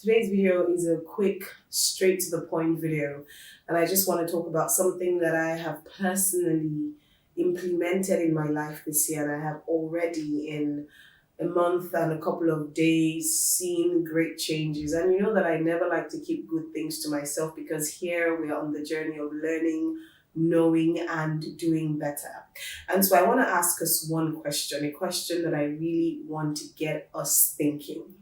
Today's video is a quick, straight to the point video, and I just want to talk about something that I have personally implemented in my life this year, and I have already in a month and a couple of days seen great changes. And you know that I never like to keep good things to myself because here we are on the journey of learning, knowing, and doing better. And so I want to ask us one question, a question that I really want to get us thinking.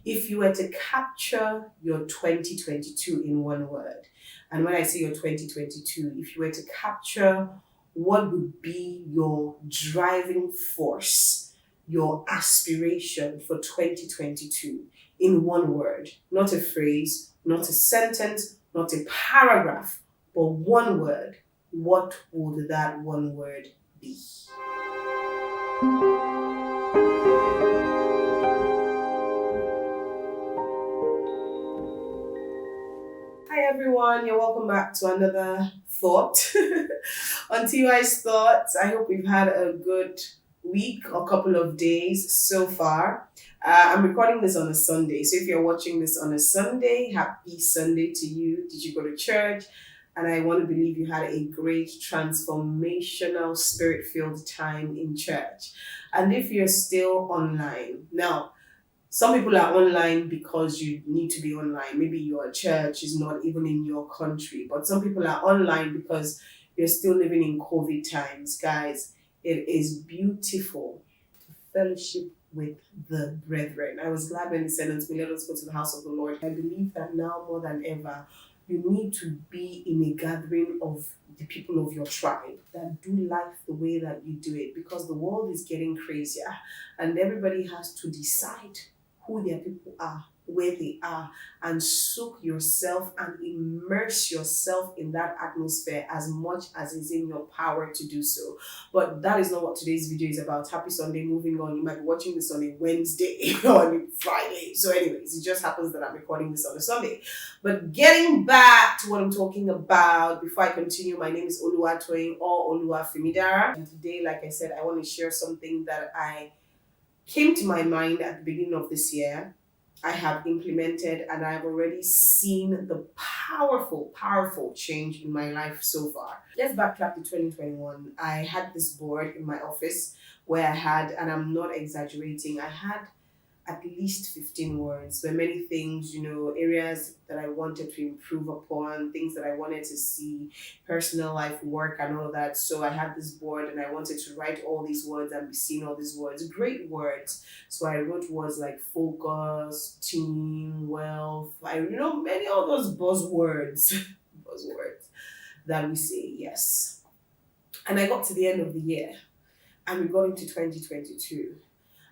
If you were to capture your 2022 in one word, and when I say your 2022, if you were to capture what would be your driving force, your aspiration for 2022 in one word, not a phrase, not a sentence, not a paragraph, but one word, what would that one word be? Hi everyone, you're welcome back to another thought on TY's Thoughts. I hope we've had a good week or couple of days so far. I'm recording this on a Sunday, so if you're watching this on a Sunday, happy Sunday to you. Did you go to church? And I want to believe you had a great transformational spirit-filled time in church. And if you're still online, now some people are online because you need to be online. Maybe your church is not even in your country, but some people are online because you're still living in COVID times. Guys, it is beautiful to fellowship with the brethren. I was glad when they said unto me, let us go to the house of the Lord. I believe that now more than ever, you need to be in a gathering of the people of your tribe that do life the way that you do it, because the world is getting crazier and everybody has to decide who their people are, where they are, and soak yourself and immerse yourself in that atmosphere as much as is in your power to do so. But that is not what today's video is about. Happy Sunday, moving on. You might be watching this on a Wednesday or on a Friday. So anyways, it just happens that I'm recording this on a Sunday. But getting back to what I'm talking about, before I continue, my name is Oluwatoyin or Oluwafemidara. And today, like I said, I want to share something that I came to my mind at the beginning of this year. I have implemented and I've already seen the powerful change in my life so far. Let's backtrack to 2021. I had this board in my office where I had, and I'm not exaggerating, I had at least 15 words. There were many things, areas that I wanted to improve upon, things that I wanted to see, personal life, work, and all that. So I had this board and I wanted to write all these words and be seeing all these words, great words. So I wrote words like focus, team, wealth, many of those buzzwords, buzzwords that we say, yes. And I got to the end of the year and we got into 2022.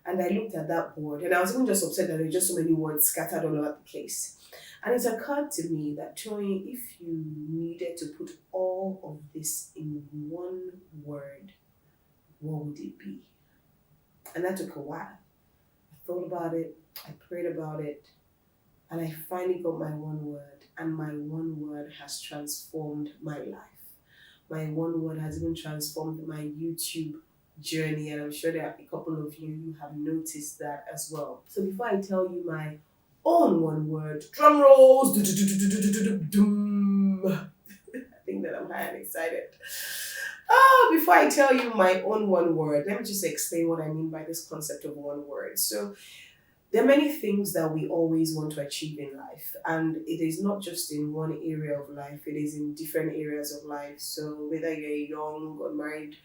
And I looked at that board and I was even just upset that there were just so many words scattered all over the place. And it occurred to me that, Tony, if you needed to put all of this in one word, what would it be? And that took a while. I thought about it, I prayed about it, and I finally got my one word. And my one word has transformed my life. My one word has even transformed my YouTube journey, and I'm sure there are a couple of you who have noticed that as well. So before I tell you my own one word, drum rolls, I think that I'm high and excited. Before I tell you my own one word, let me just explain what I mean by this concept of one word. So there are many things that we always want to achieve in life, and it is not just in one area of life, it is in different areas of life. So whether you're a young or married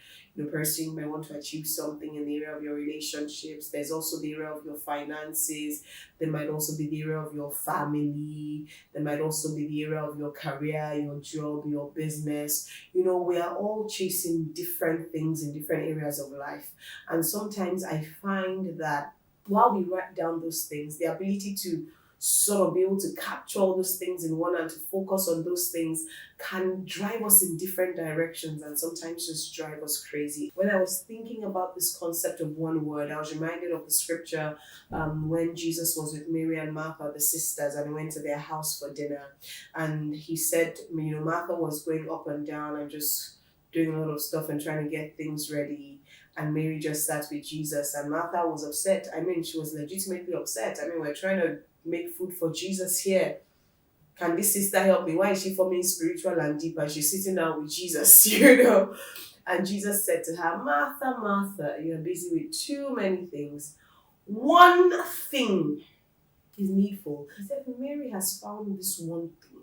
person, you might want to achieve something in the area of your relationships. There's also the area of your finances. There might also be the area of your family. There might also be the area of your career, your job, your business. We are all chasing different things in different areas of life. And sometimes I find that while we write down those things, the ability to sort of be able to capture all those things in one and to focus on those things can drive us in different directions and sometimes just drive us crazy. When I was thinking about this concept of one word, I was reminded of the scripture when Jesus was with Mary and Martha, the sisters, and he went to their house for dinner. And he said, Martha was going up and down and just doing a lot of stuff and trying to get things ready. And Mary just sat with Jesus, and Martha was upset. She was legitimately upset. We're trying to make food for Jesus here. Can this sister help me? Why is she forming spiritual and deep and she's sitting down with Jesus, And Jesus said to her, Martha, Martha, you're busy with too many things. One thing is needful. He said, Mary has found this one thing.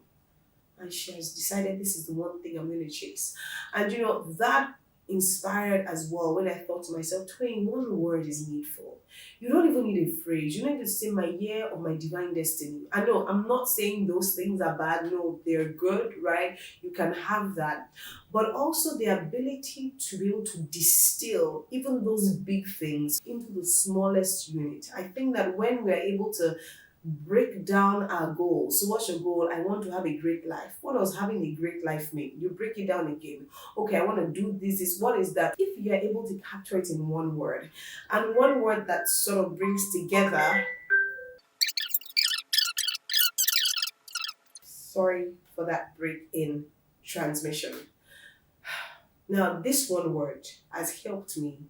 And she has decided this is the one thing I'm going to chase. And that inspired as well when I thought to myself, Twain, one word is needful. You don't even need a phrase. You don't need to say my year or my divine destiny. I know I'm not saying those things are bad. No, they're good, right? You can have that. But also the ability to be able to distill even those big things into the smallest unit. I think that when we're able to break down our goals. So what's your goal? I want to have a great life. What does having a great life mean? You break it down again. Okay, I want to do this. What is that? If you're able to capture it in one word, and one word that sort of brings together, sorry for that break in transmission. Now, this one word has helped me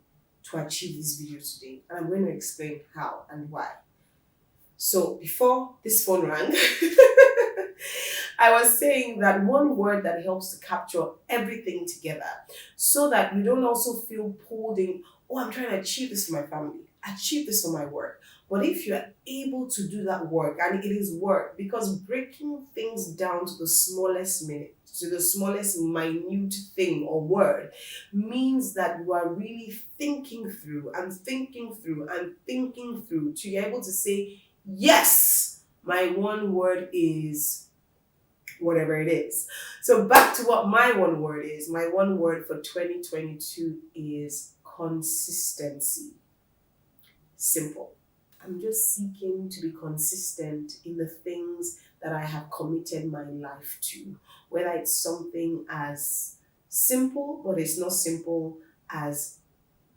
to achieve this video today, and I'm going to explain how and why. So before this phone rang, I was saying that one word that helps to capture everything together so that you don't also feel pulled in, oh, I'm trying to achieve this for my family, achieve this for my work. But if you're able to do that work, and it is work, because breaking things down to the smallest minute, to the smallest minute thing or word, means that you are really thinking through and thinking through and thinking through to be able to say, yes, my one word is whatever it is. So back to what my one word is. My one word for 2022 is consistency. Simple. I'm just seeking to be consistent in the things that I have committed my life to. Whether it's something as simple, but it's not simple as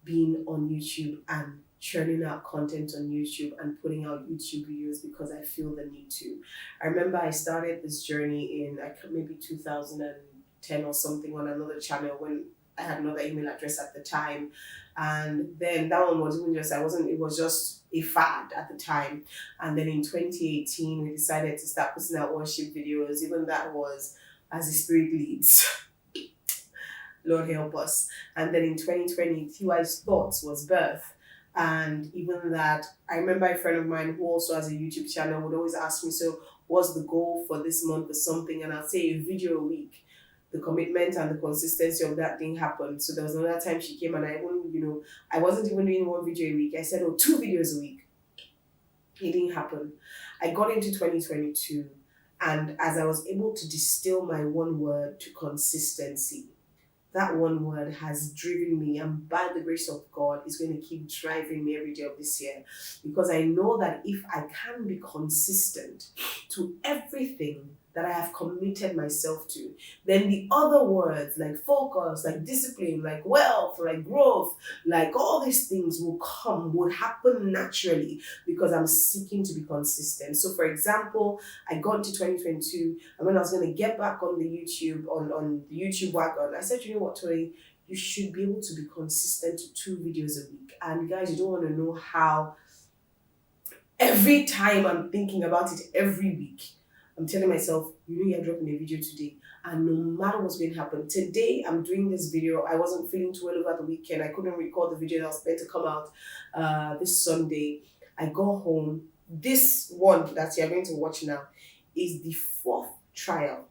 being on YouTube and churning out content on YouTube and putting out YouTube videos because I feel the need to. I remember I started this journey in maybe 2010 or something on another channel when I had another email address at the time. And then that one was even just, it was just a fad at the time. And then in 2018, we decided to start putting out worship videos. Even that was as the Spirit leads. Lord help us. And then in 2020, TY's Thoughts was birth. And even that, I remember a friend of mine who also has a YouTube channel would always ask me, so what's the goal for this month or something? And I'll say a video a week. The commitment and the consistency of that didn't happen. So there was another time she came and I wasn't even doing one video a week. I said, 2 videos a week. It didn't happen. I got into 2022, and as I was able to distill my one word to consistency, that one word has driven me, and by the grace of God is going to keep driving me every day of this year, because I know that if I can be consistent to everything that I have committed myself to, then the other words like focus, like discipline, like wealth, like growth, like all these things will happen naturally because I'm seeking to be consistent. So for example, I got into 2022, and when I was going to get back on the YouTube, on the YouTube wagon, I said, you know what, Tori, you should be able to be consistent to 2 videos a week. And guys, you don't want to know how every time I'm thinking about it every week, I'm telling myself, you're dropping a video today. And no matter what's going to happen, today I'm doing this video. I wasn't feeling too well over the weekend. I couldn't record the video that was meant to come out this Sunday. I got home. This one that you're going to watch now is the 4th trial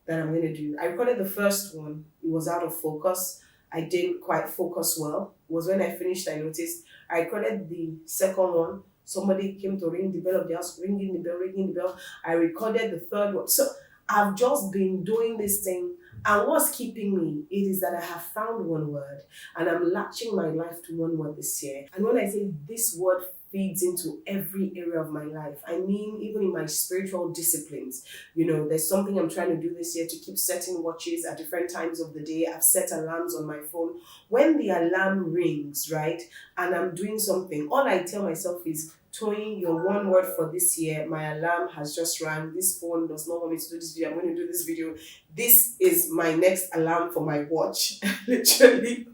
that I'm going to do. I recorded the first one. It was out of focus. I didn't quite focus well. It was when I finished, I noticed. I recorded the second one. Somebody came to ring the bell of the house, ringing the bell. I recorded the third one. So I've just been doing this thing. And what's keeping me, it is that I have found one word, and I'm latching my life to one word this year. And when I say this word feeds into every area of my life, I mean, even in my spiritual disciplines, there's something I'm trying to do this year to keep setting watches at different times of the day. I've set alarms on my phone. When the alarm rings, right, and I'm doing something, all I tell myself is, Toyin, your one word for this year, my alarm has just rang. This phone does not want me to do this video. I'm going to do this video. This is my next alarm for my watch. Literally.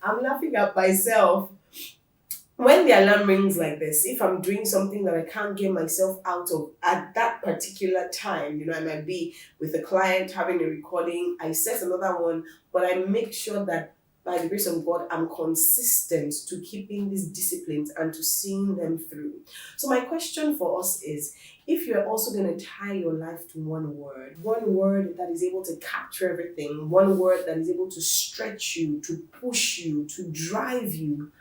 I'm laughing at myself When the alarm rings like this, if I'm doing something that I can't get myself out of at that particular time, I might be with a client having a recording, I set another one, but I make sure that by the grace of God, I'm consistent to keeping these disciplines and to seeing them through. So, my question for us is, if you're also going to tie your life to one word that is able to capture everything, one word that is able to stretch you, to push you, to drive you,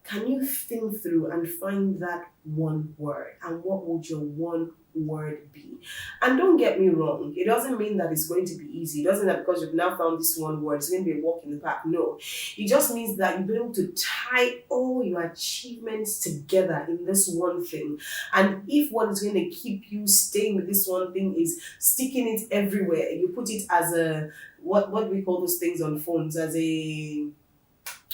can you think through and find that one word? And what would your one word be? And don't get me wrong, it doesn't mean that it's going to be easy. It doesn't mean that because you've now found this one word, it's going to be a walk in the park. No. It just means that you'll be able to tie all your achievements together in this one thing. And if what is going to keep you staying with this one thing is sticking it everywhere, you put it as a what do we call those things on phones? As a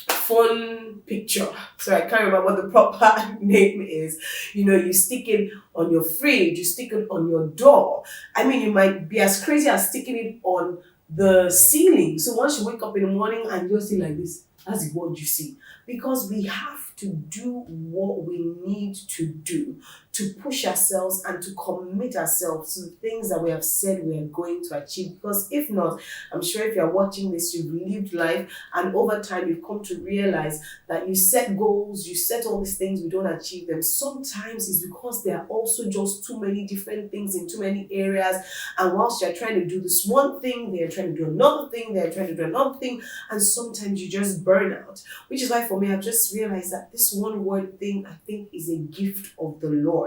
phone picture. So I can't remember what the proper name is. You stick it on your fridge, you stick it on your door. I mean, you might be as crazy as sticking it on the ceiling. So once you wake up in the morning and you're still like this, that's the word you see. Because we have to do what we need to do to push ourselves and to commit ourselves to the things that we have said we are going to achieve. Because if not, I'm sure if you're watching this, you've lived life and over time you've come to realize that you set goals, you set all these things, we don't achieve them. Sometimes it's because there are also just too many different things in too many areas. And whilst you're trying to do this one thing, they're trying to do another thing, they're trying to do another thing. And sometimes you just burn out. Which is why for me, I've just realized that this one word thing, I think, is a gift of the Lord.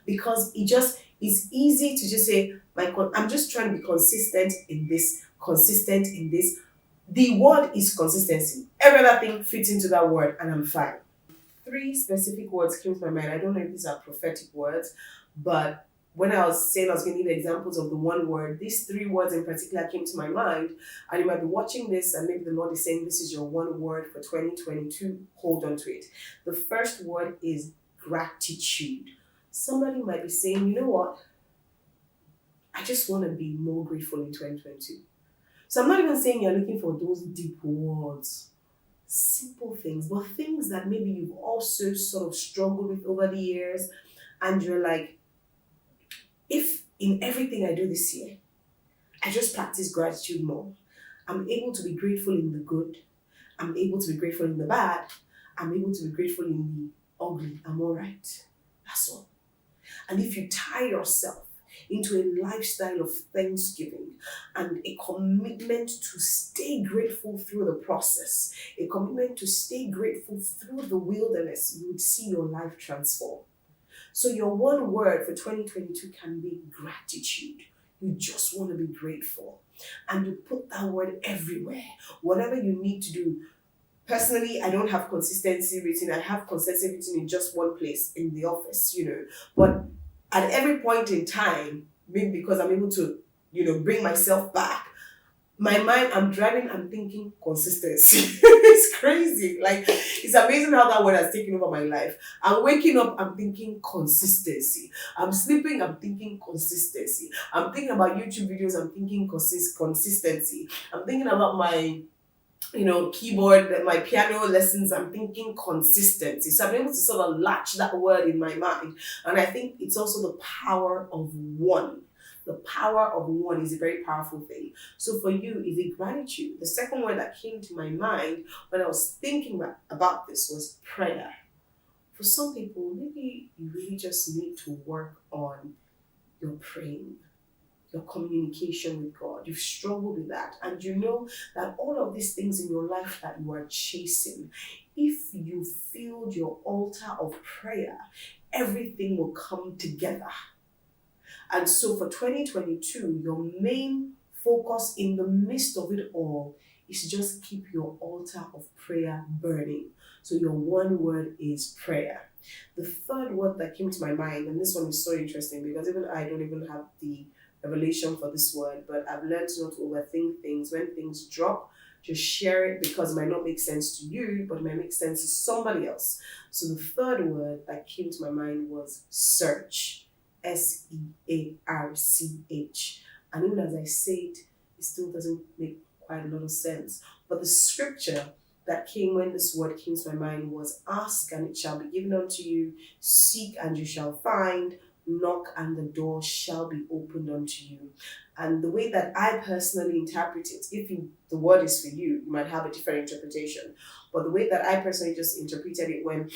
Because it's easy to just say, I'm just trying to be consistent in this, consistent in this. The word is consistency. Every other thing fits into that word, and I'm fine. Three specific words came to my mind. I don't know if these are prophetic words, but when I was saying I was going to give examples of the one word, these three words in particular came to my mind. And you might be watching this, and maybe the Lord is saying, this is your one word for 2022. Hold on to it. The first word is gratitude. Somebody might be saying, you know what? I just want to be more grateful in 2022. So I'm not even saying you're looking for those deep words, simple things, but things that maybe you've also sort of struggled with over the years. And you're like, if in everything I do this year, I just practice gratitude more, I'm able to be grateful in the good, I'm able to be grateful in the bad, I'm able to be grateful in the ugly, I'm all right. That's all. And if you tie yourself into a lifestyle of thanksgiving and a commitment to stay grateful through the process, a commitment to stay grateful through the wilderness, you would see your life transform. So your one word for 2022 can be gratitude. You just want to be grateful. And you put that word everywhere. Whatever you need to do. Personally, I don't have consistency written. I have consistency written in just one place in the office, But at every point in time, maybe because I'm able to, bring myself back, my mind, I'm driving, I'm thinking consistency. It's crazy. Like, it's amazing how that word has taken over my life. I'm waking up, I'm thinking consistency. I'm sleeping, I'm thinking consistency. I'm thinking about YouTube videos, I'm thinking consistency. I'm thinking about my keyboard, my piano lessons, I'm thinking consistency. So I'm able to sort of latch that word in my mind. And I think it's also the power of one. The power of one is a very powerful thing. So for you, is it gratitude? The second word that came to my mind when I was thinking about this was prayer. For some people, maybe you really just need to work on your praying, your communication with God. You've struggled with that. And you know that all of these things in your life that you are chasing, if you filled your altar of prayer, everything will come together. And so for 2022, your main focus in the midst of it all is just keep your altar of prayer burning. So your one word is prayer. The third word that came to my mind, and this one is so interesting because even I don't even have the revelation for this word, but I've learned not to overthink things. When things drop, just share it because it might not make sense to you, but it might make sense to somebody else. So the third word that came to my mind was search. Search. And even as I say it, it still doesn't make quite a lot of sense. But the scripture that came when this word came to my mind was ask and it shall be given unto you, seek and you shall find, knock and the door shall be opened unto you. And the way that I personally interpret it, the word is for you, you might have a different interpretation. But the way that I personally just interpreted it when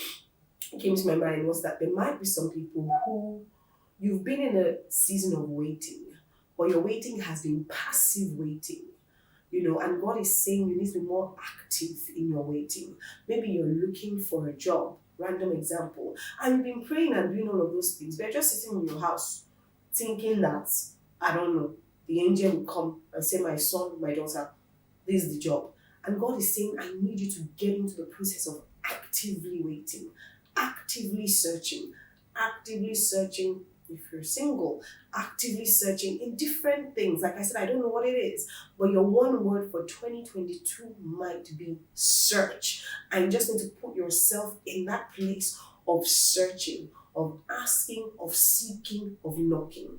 it came to my mind was that there might be some people who you've been in a season of waiting, but your waiting has been passive waiting. And God is saying you need to be more active in your waiting. Maybe you're looking for a job, random example, and you've been praying and doing all of those things, but you're just sitting in your house thinking that, I don't know, the angel will come and say, my son, my daughter, this is the job. And God is saying, I need you to get into the process of actively waiting, actively searching if you're single, actively searching in different things. Like I said, I don't know what it is, but your one word for 2022 might be search. And you just need to put yourself in that place of searching, of asking, of seeking, of knocking.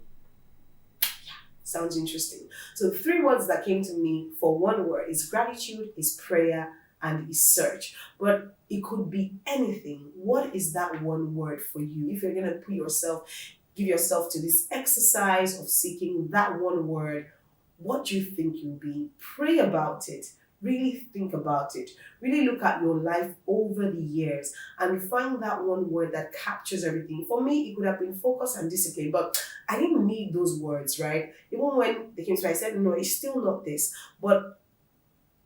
Sounds interesting. So the three words that came to me for one word is gratitude, is prayer, and is search. But it could be anything. What is that one word for you? If you're going to give yourself to this exercise of seeking that one word, what do you think you'll be? Pray about it. Really think about it. Really look at your life over the years and find that one word that captures everything. For me, it could have been focus and discipline, but I didn't need those words, right? Even when they came to me, I said, no, it's still not this. But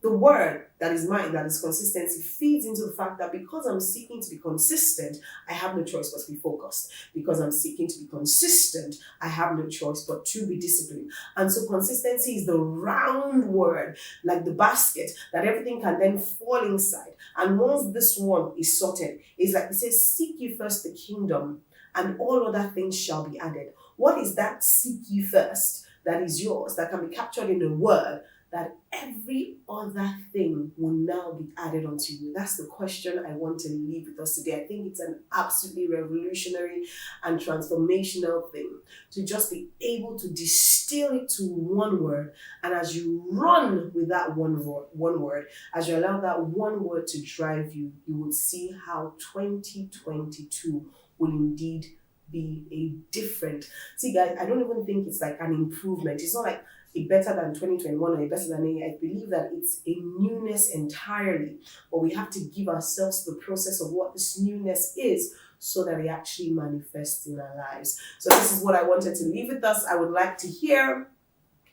the word that is mine, that is consistency, feeds into the fact that because I'm seeking to be consistent, I have no choice but to be focused. Because I'm seeking to be consistent, I have no choice but to be disciplined. And so consistency is the round word, like the basket, that everything can then fall inside. And once this one is sorted, it's like it says, seek ye first the kingdom, and all other things shall be added. What is that seek ye first that is yours, that can be captured in a word, that every other thing will now be added onto you? That's the question I want to leave with us today. I think it's an absolutely revolutionary and transformational thing to just be able to distill it to one word. And as you run with that one word, as you allow that one word to drive you, you will see how 2022 will indeed be a different. See, guys, I don't even think it's like an improvement. It's not like a better than 2021 or a better than any. I believe that it's a newness entirely, but we have to give ourselves the process of what this newness is so that it actually manifests in our lives. So this is what I wanted to leave with us. I would like to hear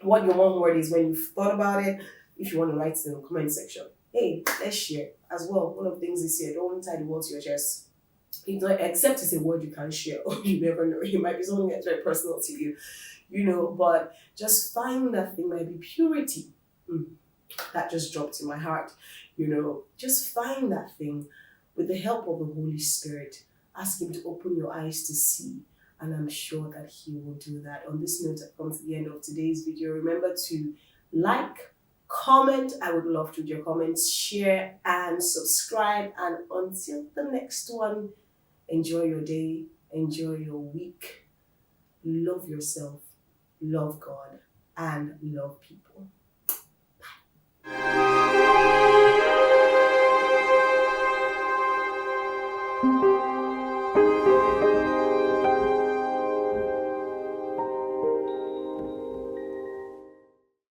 what your one word is when you've thought about it. If you want to write it in the comment section, hey, let's share as well. One of the things this year, don't tie the world to your chest. Except it's a word you can't share. You never know. It might be something that's very personal to you, but just find that thing. Might be purity. That just dropped in my heart. Just find that thing with the help of the Holy Spirit. Ask Him to open your eyes to see, and I'm sure that He will do that. On this note, I've come to the end of today's video. Remember to like, comment. I would love to read your comments, share, and subscribe. And until the next one, enjoy your day, enjoy your week, love yourself, love God, and love people. Bye.